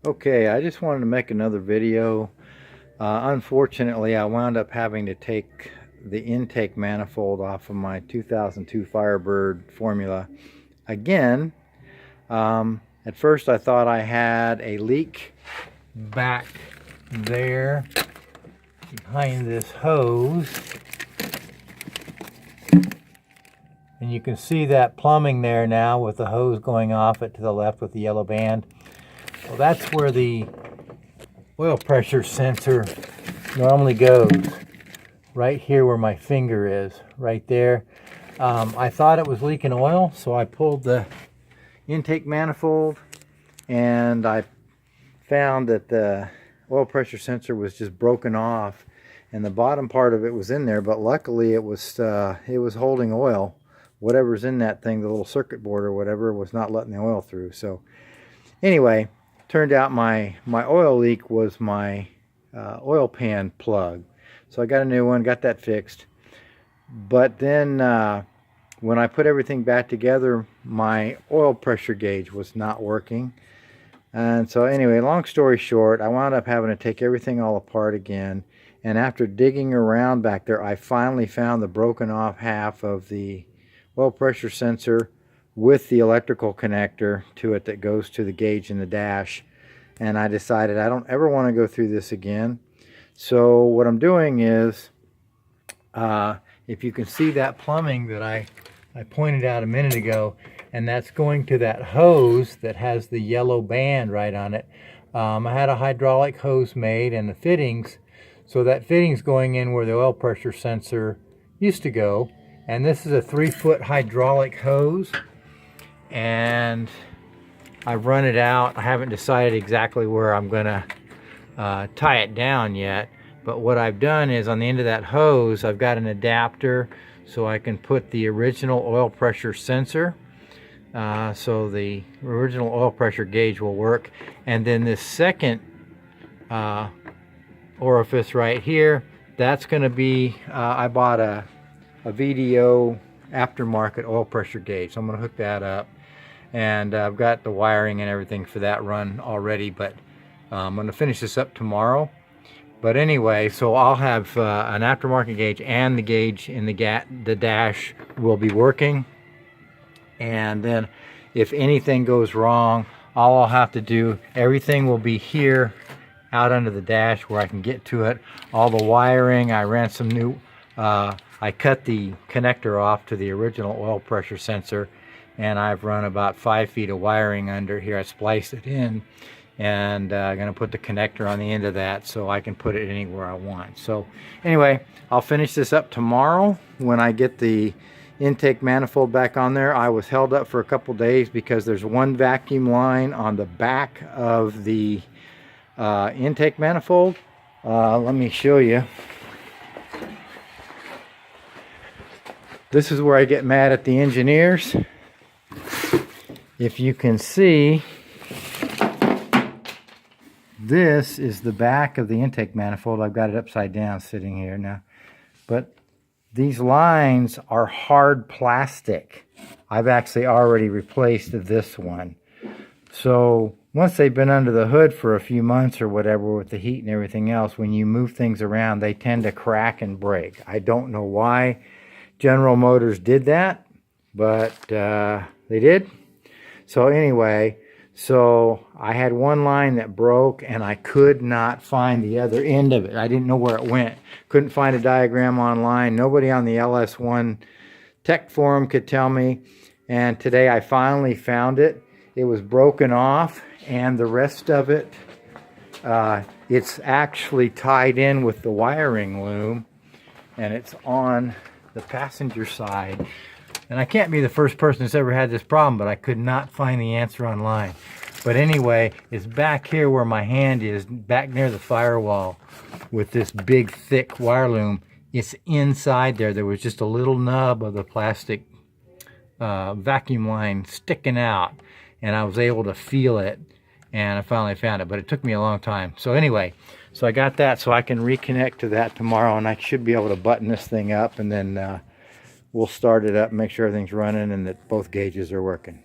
Okay, I just wanted to make another video. Unfortunately, I wound up having to take the intake manifold off of my 2002 Firebird formula again. At first I thought I had a leak back there behind this hose. And you can see that plumbing there now with the hose going off it to the left with the yellow band. Well, that's where the oil pressure sensor normally goes. Right here where my finger is, right there. I thought it was leaking oil, so I pulled the intake manifold and I found that the oil pressure sensor was just broken off and the bottom part of it was in there, but luckily it was holding oil. Whatever's in that thing, the little circuit board or whatever, was not letting the oil through. So anyway, turned out my oil leak was my oil pan plug. So I got a new one, got that fixed. But then when I put everything back together, my oil pressure gauge was not working. And so anyway, long story short, I wound up having to take everything all apart again. And after digging around back there, I finally found the broken off half of the oil pressure sensor with the electrical connector to it that goes to the gauge in the dash. And I decided I don't ever want to go through this again. So what I'm doing is, if you can see that plumbing that I pointed out a minute ago, and that's going to that hose that has the yellow band right on it. I had a hydraulic hose made and the fittings, so that fitting's going in where the oil pressure sensor used to go. And this is a 3-foot hydraulic hose, and I've run it out. I haven't decided exactly where I'm gonna tie it down yet, but what I've done is on the end of that hose I've got an adapter so I can put the original oil pressure sensor, so the original oil pressure gauge will work, and then this second orifice right here, that's going to be I bought a VDO aftermarket oil pressure gauge, so I'm going to hook that up, and I've got the wiring and everything for that run already, but I'm going to finish this up tomorrow. But anyway, so I'll have an aftermarket gauge, and the gauge in the dash will be working. And then if anything goes wrong, all I'll have to do, everything will be here out under the dash where I can get to it. All the wiring, I ran some new, I cut the connector off to the original oil pressure sensor, and I've run about 5 feet of wiring under here. I spliced it in, and I'm going to put the connector on the end of that so I can put it anywhere I want. So anyway, I'll finish this up tomorrow when I get the intake manifold back on there. I was held up for a couple days because there's one vacuum line on the back of the intake manifold. Let me show you. This is where I get mad at the engineers. If you can see, this is the back of the intake manifold. I've got it upside down sitting here now. But these lines are hard plastic. I've actually already replaced this one. So once they've been under the hood for a few months or whatever with the heat and everything else, when you move things around, they tend to crack and break. I don't know why General Motors did that, but they did. So anyway, so I had one line that broke and I could not find the other end of it. I didn't know where it went. Couldn't find a diagram online. Nobody on the LS1 tech forum could tell me. And today I finally found it. It was broken off, and the rest of it, it's actually tied in with the wiring loom, and it's on the passenger side. And I can't be the first person that's ever had this problem, but I could not find the answer online. But anyway, it's back here where my hand is, back near the firewall with this big thick wire loom. It's inside there. There was just a little nub of the plastic vacuum line sticking out, and I was able to feel it, and I finally found it, but it took me a long time. So anyway, so I got that, so I can reconnect to that tomorrow, and I should be able to button this thing up, and then we'll start it up, make sure everything's running and that both gauges are working.